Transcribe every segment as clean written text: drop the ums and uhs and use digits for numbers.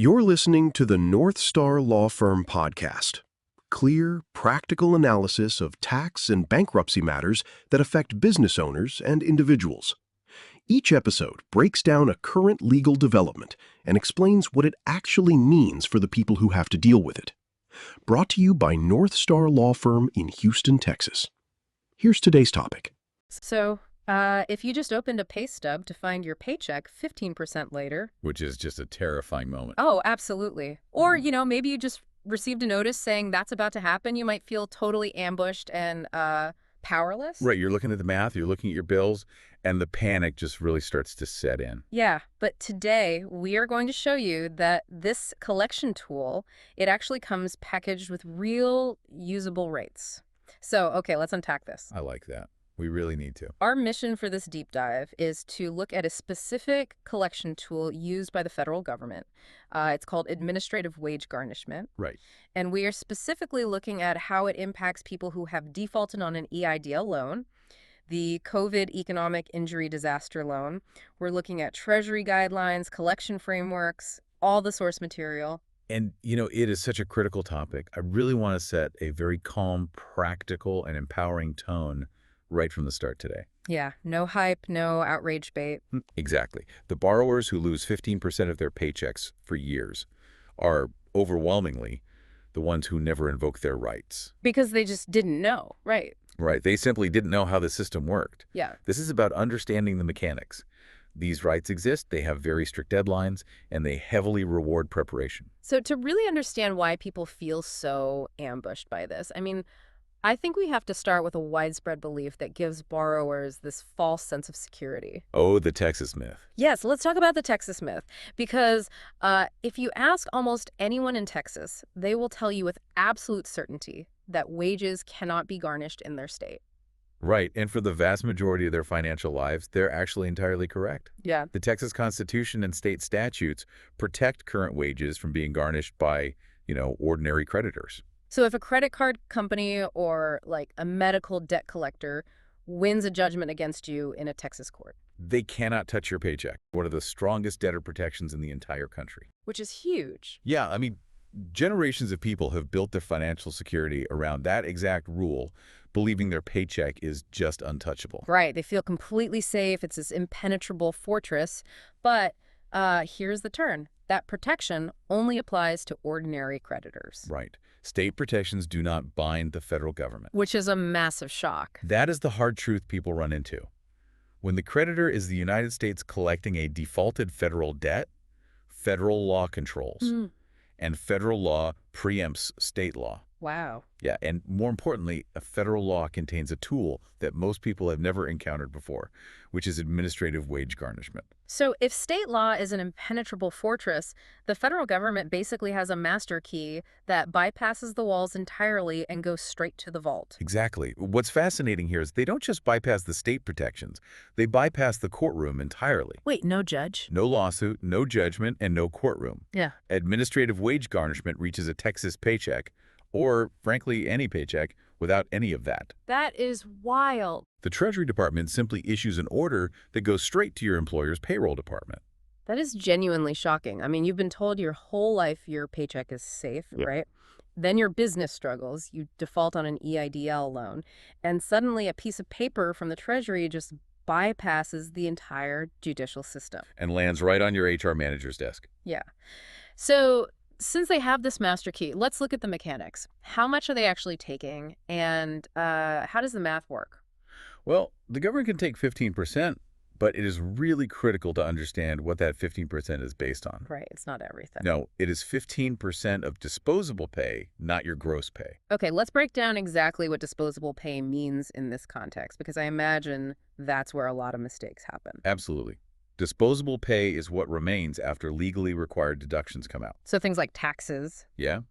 You're listening to the North Star Law Firm podcast. Clear, practical analysis of tax and bankruptcy matters that affect business owners and individuals. Each episode breaks down a current legal development and explains what it actually means for the people who have to deal with it. Brought to you by North Star Law Firm in Houston, Texas. Here's today's topic. So, if you just opened a pay stub to find your paycheck 15% later. Which is just a terrifying moment. Oh, absolutely. Or, maybe you just received a notice saying that's about to happen. You might feel totally ambushed and powerless. Right, you're looking at the math, you're looking at your bills, and the panic just really starts to set in. Yeah, but today we are going to show you that this collection tool, it actually comes packaged with real usable rates. So, okay, let's unpack this. I like that. We really need to. Our mission for this deep dive is to look at a specific collection tool used by the federal government. It's called administrative wage garnishment. Right. And we are specifically looking at how it impacts people who have defaulted on an EIDL loan, the COVID economic injury disaster loan. We're looking at Treasury guidelines, collection frameworks, all the source material. And, it is such a critical topic. I really want to set a very calm, practical, and empowering tone right from the start today. Yeah, no hype, no outrage bait. Exactly. The borrowers who lose 15% of their paychecks for years are overwhelmingly the ones who never invoke their rights. Because they just didn't know, right? Right. They simply didn't know how the system worked. Yeah. This is about understanding the mechanics. These rights exist, they have very strict deadlines, and they heavily reward preparation. So to really understand why people feel so ambushed by this, I think we have to start with a widespread belief that gives borrowers this false sense of security. Oh, the Texas myth. Yes, let's talk about the Texas myth. Because if you ask almost anyone in Texas, they will tell you with absolute certainty that wages cannot be garnished in their state. Right, and for the vast majority of their financial lives, they're actually entirely correct. Yeah. The Texas Constitution and state statutes protect current wages from being garnished by, ordinary creditors. So if a credit card company or like a medical debt collector wins a judgment against you in a Texas court, they cannot touch your paycheck. One of the strongest debtor protections in the entire country. which is huge. Yeah, generations of people have built their financial security around that exact rule, believing their paycheck is just untouchable. Right. They feel completely safe. It's this impenetrable fortress. But here's the turn. That protection only applies to ordinary creditors. Right. State protections do not bind the federal government. Which is a massive shock. That is the hard truth people run into. When the creditor is the United States collecting a defaulted federal debt, federal law controls. And federal law preempts state law. Wow. Yeah, and more importantly, a federal law contains a tool that most people have never encountered before, which is administrative wage garnishment. So if state law is an impenetrable fortress, the federal government basically has a master key that bypasses the walls entirely and goes straight to the vault. Exactly. What's fascinating here is they don't just bypass the state protections. They bypass the courtroom entirely. Wait, no judge? No lawsuit, no judgment, and no courtroom. Yeah. Administrative wage garnishment reaches a Texas paycheck, or, frankly, any paycheck, without any of that. That is wild. The Treasury Department simply issues an order that goes straight to your employer's payroll department. That is genuinely shocking. You've been told your whole life your paycheck is safe, right? Then your business struggles, you default on an EIDL loan, and suddenly a piece of paper from the Treasury just bypasses the entire judicial system. And lands right on your HR manager's desk. Yeah. So since they have this master key, let's look at the mechanics. How much are they actually taking, and how does the math work? Well, the government can take 15%, but it is really critical to understand what that 15% is based on. Right, it's not everything. No, it is 15% of disposable pay, not your gross pay. Okay, let's break down exactly what disposable pay means in this context, because I imagine that's where a lot of mistakes happen. Absolutely. Disposable pay is what remains after legally required deductions come out. So things like taxes. Yeah.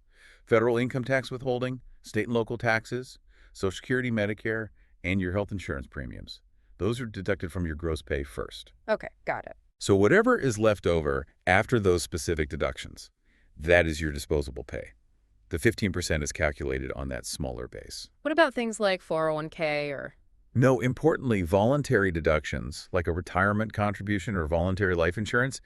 Federal income tax withholding, state and local taxes, Social Security, Medicare, and your health insurance premiums. Those are deducted from your gross pay first. Okay, got it. So whatever is left over after those specific deductions, that is your disposable pay. The 15% is calculated on that smaller base. What about things like 401k or... No, importantly, voluntary deductions, like a retirement contribution or voluntary life insurance,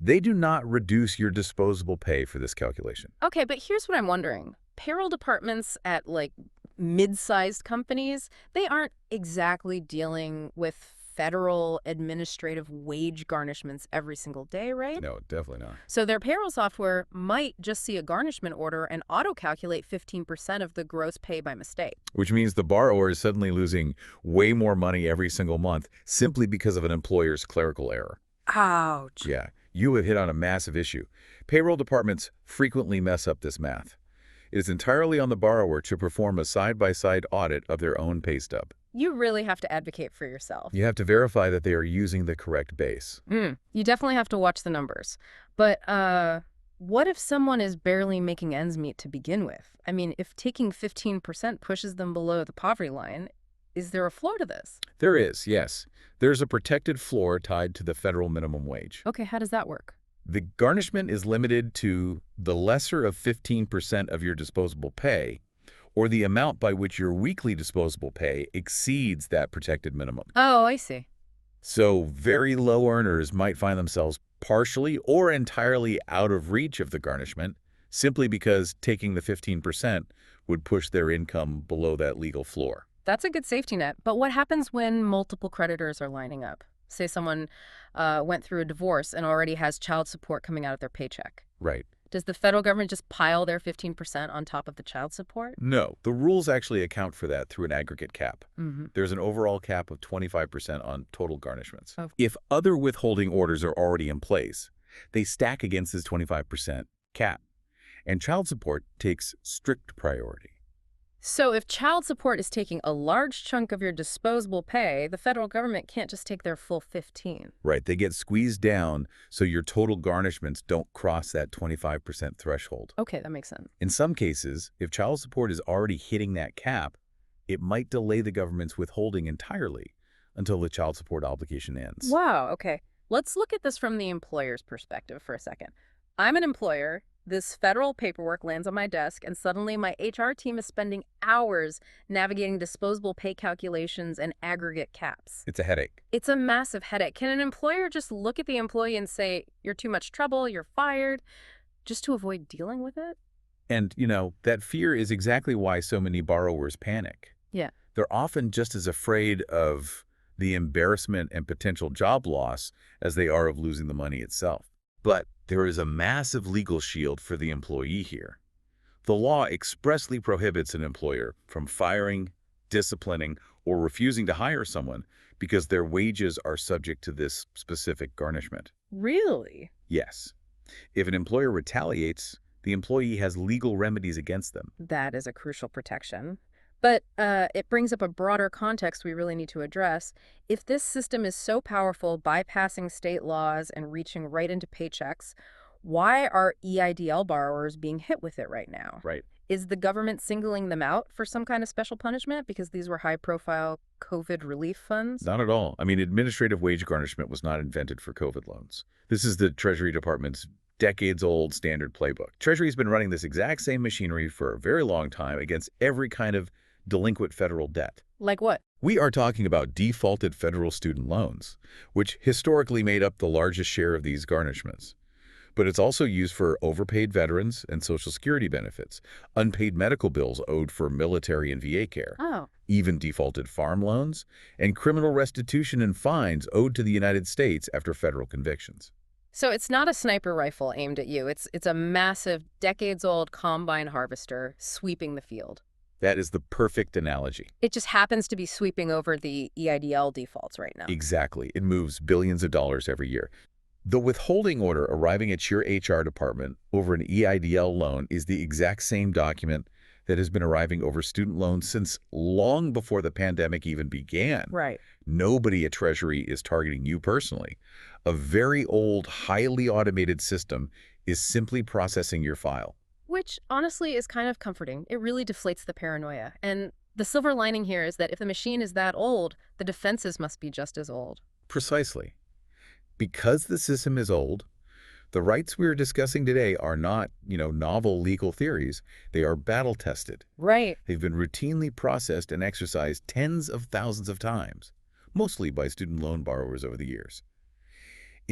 They do not reduce your disposable pay for this calculation. Okay, but here's what I'm wondering. Payroll departments at like mid-sized companies, they aren't exactly dealing with federal administrative wage garnishments every single day, right? No, definitely not. So their payroll software might just see a garnishment order and auto-calculate 15% of the gross pay by mistake. Which means the borrower is suddenly losing way more money every single month simply because of an employer's clerical error. Ouch. Yeah, you have hit on a massive issue. Payroll departments frequently mess up this math. It is entirely on the borrower to perform a side-by-side audit of their own pay stub. You really have to advocate for yourself. You have to verify that they are using the correct base. You definitely have to watch the numbers. But what if someone is barely making ends meet to begin with? I mean, if taking 15% pushes them below the poverty line, is there a floor to this? There is, yes. There's a protected floor tied to the federal minimum wage. Okay, how does that work? The garnishment is limited to the lesser of 15% of your disposable pay, or the amount by which your weekly disposable pay exceeds that protected minimum. Oh, I see. So very low earners might find themselves partially or entirely out of reach of the garnishment simply because taking the 15% would push their income below that legal floor. That's a good safety net. But what happens when multiple creditors are lining up? Say someone went through a divorce and already has child support coming out of their paycheck. Right. Does the federal government just pile their 15% on top of the child support? No, the rules actually account for that through an aggregate cap. Mm-hmm. There's an overall cap of 25% on total garnishments. Oh. If other withholding orders are already in place, they stack against this 25% cap, and child support takes strict priority. So if child support is taking a large chunk of your disposable pay, the federal government can't just take their full 15. Right, they get squeezed down so your total garnishments don't cross that 25% threshold. Okay, that makes sense. In some cases, if child support is already hitting that cap, it might delay the government's withholding entirely until the child support obligation ends. Wow, okay. Let's look at this from the employer's perspective for a second. I'm an employer. This federal paperwork lands on my desk, and suddenly my HR team is spending hours navigating disposable pay calculations and aggregate caps. It's a headache. It's a massive headache. Can an employer just look at the employee and say, you're too much trouble, you're fired, just to avoid dealing with it? And, that fear is exactly why so many borrowers panic. Yeah. They're often just as afraid of the embarrassment and potential job loss as they are of losing the money itself. But there is a massive legal shield for the employee here. The law expressly prohibits an employer from firing, disciplining, or refusing to hire someone because their wages are subject to this specific garnishment. Really? Yes. If an employer retaliates, the employee has legal remedies against them. That is a crucial protection. But it brings up a broader context we really need to address. If this system is so powerful, bypassing state laws and reaching right into paychecks, why are EIDL borrowers being hit with it right now? Right. Is the government singling them out for some kind of special punishment because these were high-profile COVID relief funds? Not at all. I mean, administrative wage garnishment was not invented for COVID loans. This is the Treasury Department's decades-old standard playbook. Treasury's been running this exact same machinery for a very long time against every kind of delinquent federal debt. Like what? We are talking about defaulted federal student loans, which historically made up the largest share of these garnishments. But it's also used for overpaid veterans and Social Security benefits, unpaid medical bills owed for military and VA care, even defaulted farm loans, and criminal restitution and fines owed to the United States after federal convictions. So it's not a sniper rifle aimed at you. It's a massive, decades-old combine harvester sweeping the field. That is the perfect analogy. It just happens to be sweeping over the EIDL defaults right now. Exactly. It moves billions of dollars every year. The withholding order arriving at your HR department over an EIDL loan is the exact same document that has been arriving over student loans since long before the pandemic even began. Right. Nobody at Treasury is targeting you personally. A very old, highly automated system is simply processing your file. Which, honestly, is kind of comforting. It really deflates the paranoia. And the silver lining here is that if the machine is that old, the defenses must be just as old. Precisely. Because the system is old, the rights we are discussing today are not, novel legal theories. They are battle-tested. Right. They've been routinely processed and exercised tens of thousands of times, mostly by student loan borrowers over the years.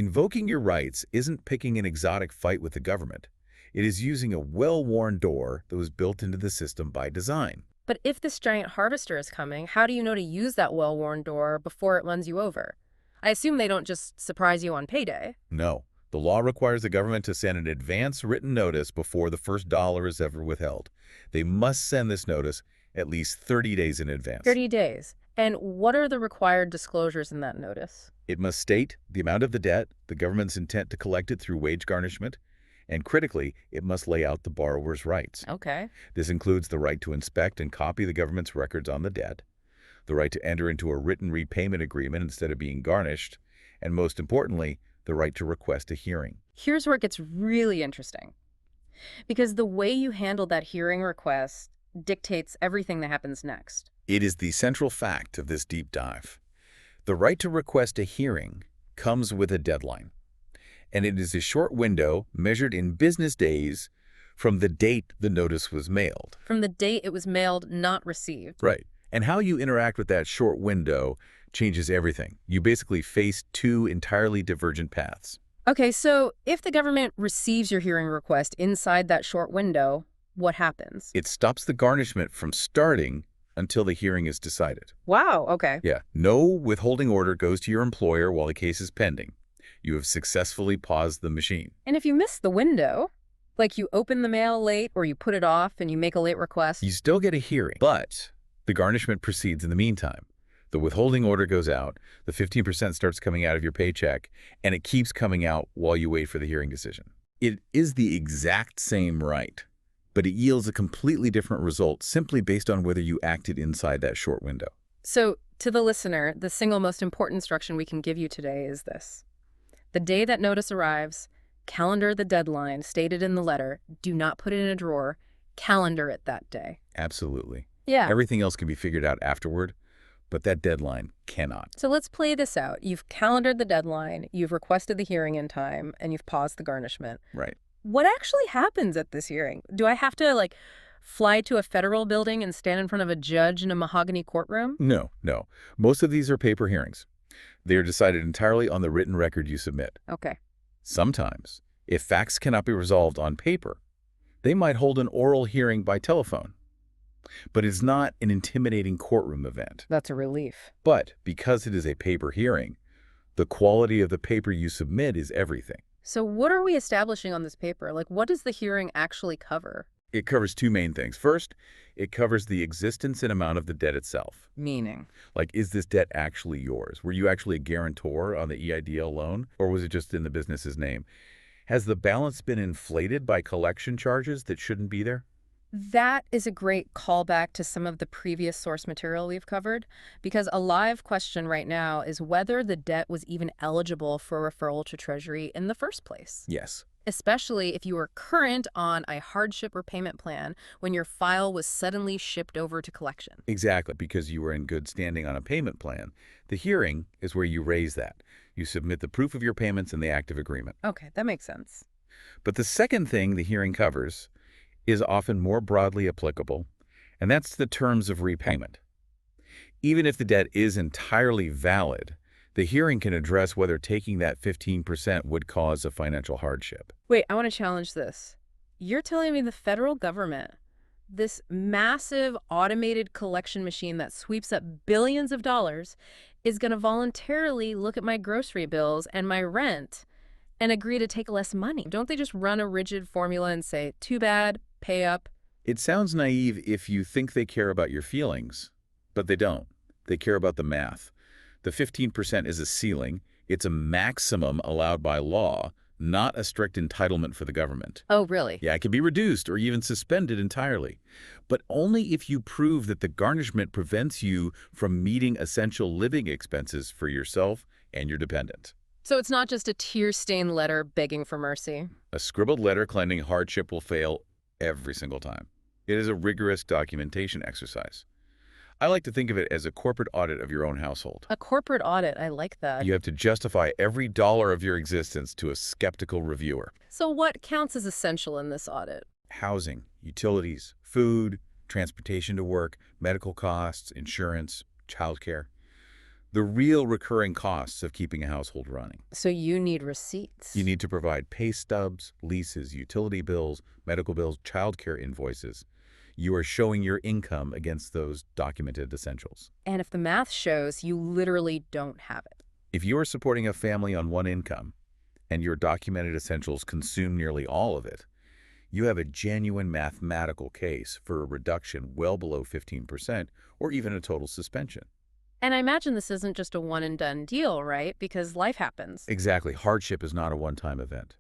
Invoking your rights isn't picking an exotic fight with the government. It is using a well-worn door that was built into the system by design. But if this giant harvester is coming, how do you know to use that well-worn door before it runs you over? I assume they don't just surprise you on payday. No, the law requires the government to send an advance written notice before the first dollar is ever withheld. They must send this notice at least 30 days in advance. 30 days. And what are the required disclosures in that notice? It must state the amount of the debt, the government's intent to collect it through wage garnishment, and critically, it must lay out the borrower's rights. Okay. This includes the right to inspect and copy the government's records on the debt, the right to enter into a written repayment agreement instead of being garnished, and most importantly, the right to request a hearing. Here's where it gets really interesting. Because the way you handle that hearing request dictates everything that happens next. It is the central fact of this deep dive. The right to request a hearing comes with a deadline, and it is a short window measured in business days from the date the notice was mailed. From the date it was mailed, not received. Right. And how you interact with that short window changes everything. You basically face two entirely divergent paths. Okay, so if the government receives your hearing request inside that short window, what happens? It stops the garnishment from starting until the hearing is decided. Wow, okay. Yeah, no withholding order goes to your employer while the case is pending. You have successfully paused the machine. And if you miss the window, like you open the mail late or you put it off and you make a late request, You still get a hearing, but the garnishment proceeds in the meantime. The withholding order goes out, the 15% starts coming out of your paycheck, and it keeps coming out while you wait for the hearing decision. It is the exact same right, but it yields a completely different result simply based on whether you acted inside that short window. So, to the listener, the single most important instruction we can give you today is this. The day that notice arrives, calendar the deadline stated in the letter. Do not put it in a drawer. Calendar it that day. Absolutely. Yeah. Everything else can be figured out afterward, but that deadline cannot. So let's play this out. You've calendared the deadline, you've requested the hearing in time, and you've paused the garnishment. Right. What actually happens at this hearing? Do I have to, fly to a federal building and stand in front of a judge in a mahogany courtroom? No. Most of these are paper hearings. They are decided entirely on the written record you submit. Okay. Sometimes, if facts cannot be resolved on paper, they might hold an oral hearing by telephone. But it's not an intimidating courtroom event. That's a relief. But because it is a paper hearing, the quality of the paper you submit is everything. So what are we establishing on this paper? What does the hearing actually cover? It covers two main things. First, it covers the existence and amount of the debt itself. Meaning? Is this debt actually yours? Were you actually a guarantor on the EIDL loan, or was it just in the business's name? Has the balance been inflated by collection charges that shouldn't be there? That is a great callback to some of the previous source material we've covered, because a live question right now is whether the debt was even eligible for referral to Treasury in the first place. Yes. Especially if you were current on a hardship repayment plan when your file was suddenly shipped over to collection. Exactly, because you were in good standing on a payment plan. The hearing is where you raise that. You submit the proof of your payments and the active agreement. Okay, that makes sense. But the second thing the hearing covers is often more broadly applicable, and that's the terms of repayment. Even if the debt is entirely valid, the hearing can address whether taking that 15% would cause a financial hardship. Wait, I want to challenge this. You're telling me the federal government, this massive automated collection machine that sweeps up billions of dollars, is going to voluntarily look at my grocery bills and my rent and agree to take less money? Don't they just run a rigid formula and say, too bad, pay up? It sounds naive if you think they care about your feelings, but they don't. They care about the math. The 15% is a ceiling. It's a maximum allowed by law, not a strict entitlement for the government. Oh, really? Yeah, it can be reduced or even suspended entirely, but only if you prove that the garnishment prevents you from meeting essential living expenses for yourself and your dependent. So it's not just a tear-stained letter begging for mercy. A scribbled letter claiming hardship will fail every single time. It is a rigorous documentation exercise. I like to think of it as a corporate audit of your own household. A corporate audit, I like that. You have to justify every dollar of your existence to a skeptical reviewer. So what counts as essential in this audit? Housing, utilities, food, transportation to work, medical costs, insurance, childcare. The real recurring costs of keeping a household running. So you need receipts. You need to provide pay stubs, leases, utility bills, medical bills, childcare invoices. You are showing your income against those documented essentials. And if the math shows you literally don't have it. If you are supporting a family on one income and your documented essentials consume nearly all of it, you have a genuine mathematical case for a reduction well below 15% or even a total suspension. And I imagine this isn't just a one-and-done deal, right? Because life happens. Exactly. Hardship is not a one-time event.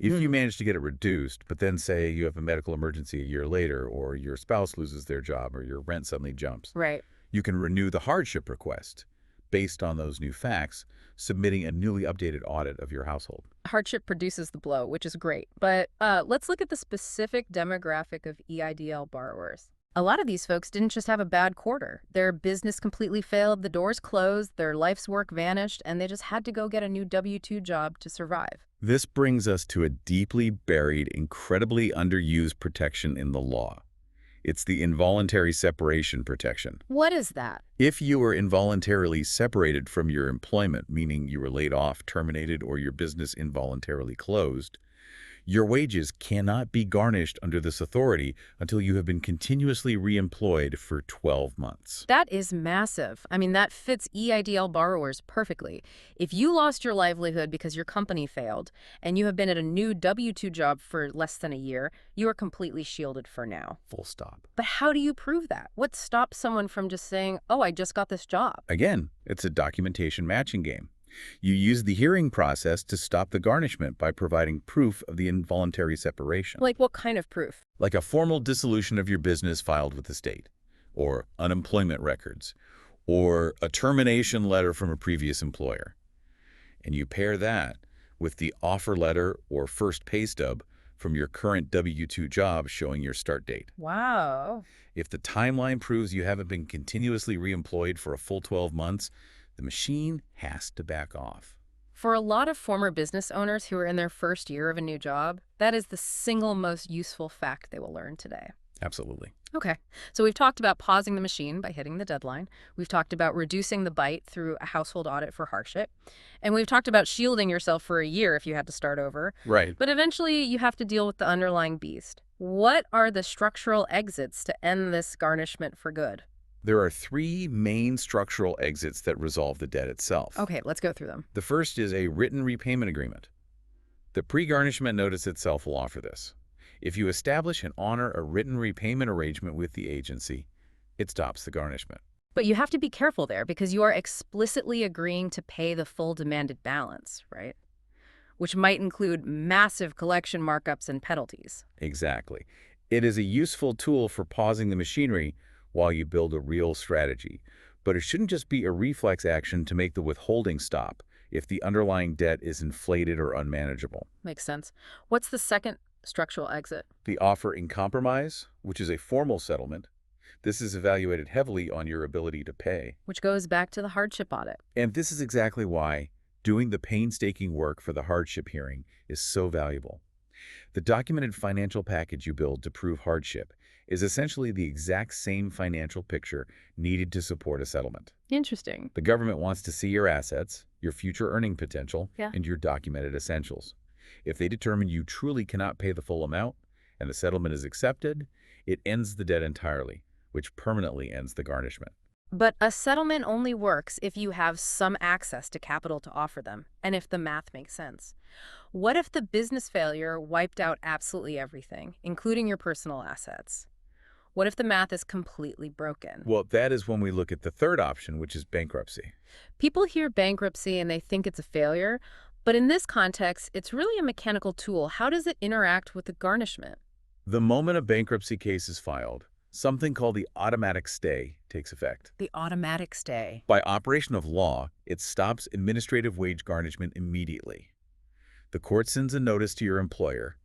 If you manage to get it reduced, but then say you have a medical emergency a year later, or your spouse loses their job, or your rent suddenly jumps, Right. you can renew the hardship request based on those new facts, submitting a newly updated audit of your household. Hardship produces the blow, which is great. But let's look at the specific demographic of EIDL borrowers. A lot of these folks didn't just have a bad quarter. Their business completely failed, the doors closed, their life's work vanished, and they just had to go get a new W-2 job to survive. This brings us to a deeply buried, incredibly underused protection in the law. It's the involuntary separation protection. What is that? If you were involuntarily separated from your employment, meaning you were laid off, terminated, or your business involuntarily closed, your wages cannot be garnished under this authority until you have been continuously reemployed for 12 months. That is massive. I mean, that fits EIDL borrowers perfectly. If you lost your livelihood because your company failed, and you have been at a new W-2 job for less than a year, you are completely shielded for now. Full stop. But how do you prove that? What stops someone from just saying, oh, I just got this job? Again, it's a documentation matching game. You use the hearing process to stop the garnishment by providing proof of the involuntary separation. Like what kind of proof? Like a formal dissolution of your business filed with the state, or unemployment records, or a termination letter from a previous employer. And you pair that with the offer letter or first pay stub from your current W-2 job showing your start date. Wow. If the timeline proves you haven't been continuously reemployed for a full 12 months, the machine has to back off. For a lot of former business owners who are in their first year of a new job, that is the single most useful fact they will learn today. Absolutely. Okay, so we've talked about pausing the machine by hitting the deadline. We've talked about reducing the bite through a household audit for hardship. And we've talked about shielding yourself for a year if you had to start over. Right. But eventually you have to deal with the underlying beast. What are the structural exits to end this garnishment for good? There are three main structural exits that resolve the debt itself. Okay, let's go through them. The first is a written repayment agreement. The pre-garnishment notice itself will offer this. If you establish and honor a written repayment arrangement with the agency, it stops the garnishment. But you have to be careful there because you are explicitly agreeing to pay the full demanded balance, right? Which might include massive collection markups and penalties. Exactly. It is a useful tool for pausing the machinery while you build a real strategy. But it shouldn't just be a reflex action to make the withholding stop if the underlying debt is inflated or unmanageable. Makes sense. What's the second structural exit? The offer in compromise, which is a formal settlement. This is evaluated heavily on your ability to pay. Which goes back to the hardship audit. And this is exactly why doing the painstaking work for the hardship hearing is so valuable. The documented financial package you build to prove hardship is essentially the exact same financial picture needed to support a settlement. Interesting. The government wants to see your assets, your future earning potential, and your documented essentials. If they determine you truly cannot pay the full amount and the settlement is accepted, it ends the debt entirely, which permanently ends the garnishment. But a settlement only works if you have some access to capital to offer them, and if the math makes sense. What if the business failure wiped out absolutely everything, including your personal assets? What if the math is completely broken? Well, that is when we look at the third option, which is bankruptcy. People hear bankruptcy and they think it's a failure, but in this context, it's really a mechanical tool. How does it interact with the garnishment? The moment a bankruptcy case is filed, something called the automatic stay takes effect. The automatic stay. By operation of law, it stops administrative wage garnishment immediately. The court sends a notice to your employer,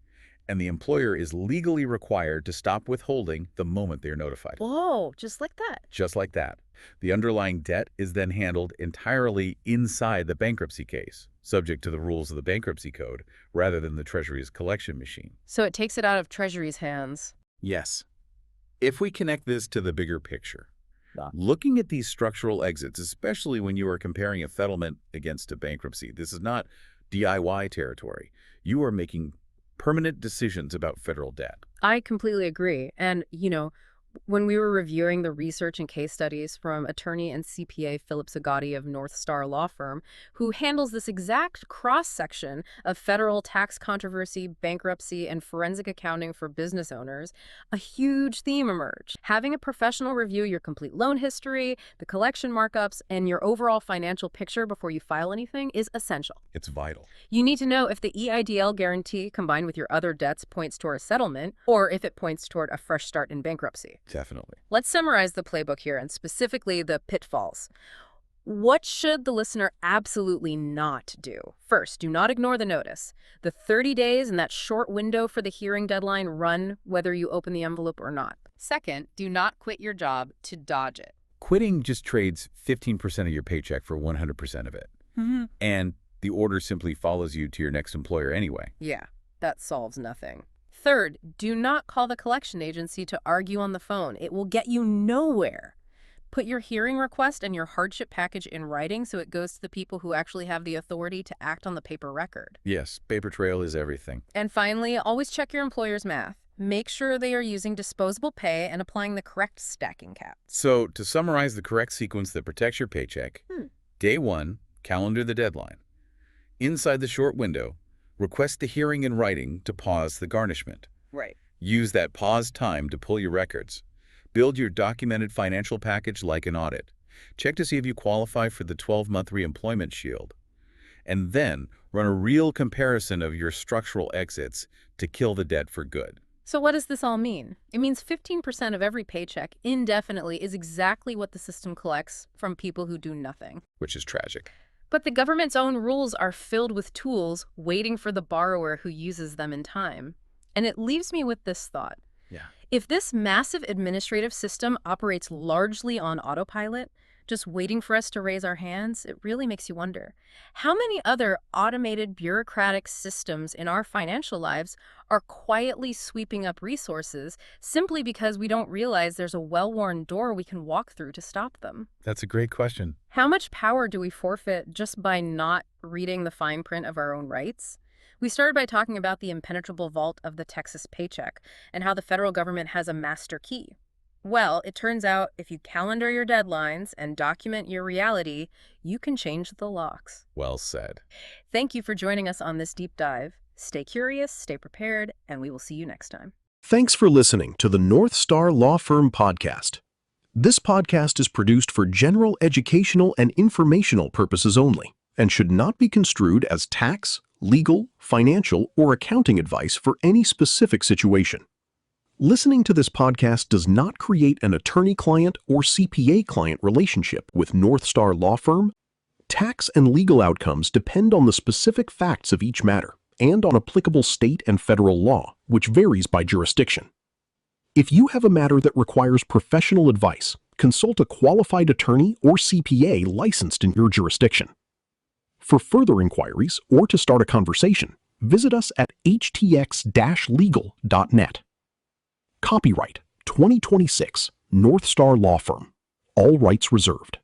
and the employer is legally required to stop withholding the moment they are notified. Whoa, just like that. Just like that. The underlying debt is then handled entirely inside the bankruptcy case, subject to the rules of the bankruptcy code, rather than the Treasury's collection machine. So it takes it out of Treasury's hands. Yes. If we connect this to the bigger picture, Looking at these structural exits, especially when you are comparing a settlement against a bankruptcy, this is not DIY territory. You are making permanent decisions about federal debt. I completely agree. And, when we were reviewing the research and case studies from attorney and CPA Philip Zagati of North Star Law Firm, who handles this exact cross-section of federal tax controversy, bankruptcy, and forensic accounting for business owners, a huge theme emerged. Having a professional review your complete loan history, the collection markups, and your overall financial picture before you file anything is essential. It's vital. You need to know if the EIDL guarantee combined with your other debts points toward a settlement, or if it points toward a fresh start in bankruptcy. Definitely. Let's summarize the playbook here, and specifically the pitfalls. What should the listener absolutely not do? First, do not ignore the notice. The 30 days and that short window for the hearing deadline run whether you open the envelope or not. Second, do not quit your job to dodge it. Quitting just trades 15% of your paycheck for 100% of it. And the order simply follows you to your next employer anyway. Yeah, that solves nothing. Third, do not call the collection agency to argue on the phone. It will get you nowhere. Put your hearing request and your hardship package in writing so it goes to the people who actually have the authority to act on the paper record. Yes, paper trail is everything. And finally, always check your employer's math. Make sure they are using disposable pay and applying the correct stacking cap. So, to summarize the correct sequence that protects your paycheck, Day 1, calendar the deadline. Inside the short window, request the hearing in writing to pause the garnishment. Right. Use that pause time to pull your records. Build your documented financial package like an audit. Check to see if you qualify for the 12-month reemployment shield. And then run a real comparison of your structural exits to kill the debt for good. So what does this all mean? It means 15% of every paycheck indefinitely is exactly what the system collects from people who do nothing. Which is tragic. But the government's own rules are filled with tools waiting for the borrower who uses them in time. And it leaves me with this thought. If this massive administrative system operates largely on autopilot, just waiting for us to raise our hands, it really makes you wonder, how many other automated bureaucratic systems in our financial lives are quietly sweeping up resources simply because we don't realize there's a well-worn door we can walk through to stop them? That's a great question. How much power do we forfeit just by not reading the fine print of our own rights? We started by talking about the impenetrable vault of the Texas paycheck and how the federal government has a master key. Well, it turns out if you calendar your deadlines and document your reality, you can change the locks. Well said. Thank you for joining us on this deep dive. Stay curious, stay prepared, and we will see you next time. Thanks for listening to the North Star Law Firm podcast. This podcast is produced for general educational and informational purposes only and should not be construed as tax, legal, financial, or accounting advice for any specific situation. Listening to this podcast does not create an attorney-client or CPA-client relationship with North Star Law Firm. Tax and legal outcomes depend on the specific facts of each matter and on applicable state and federal law, which varies by jurisdiction. If you have a matter that requires professional advice, consult a qualified attorney or CPA licensed in your jurisdiction. For further inquiries or to start a conversation, visit us at htx-legal.net. Copyright 2026 North Star Law Firm. All rights reserved.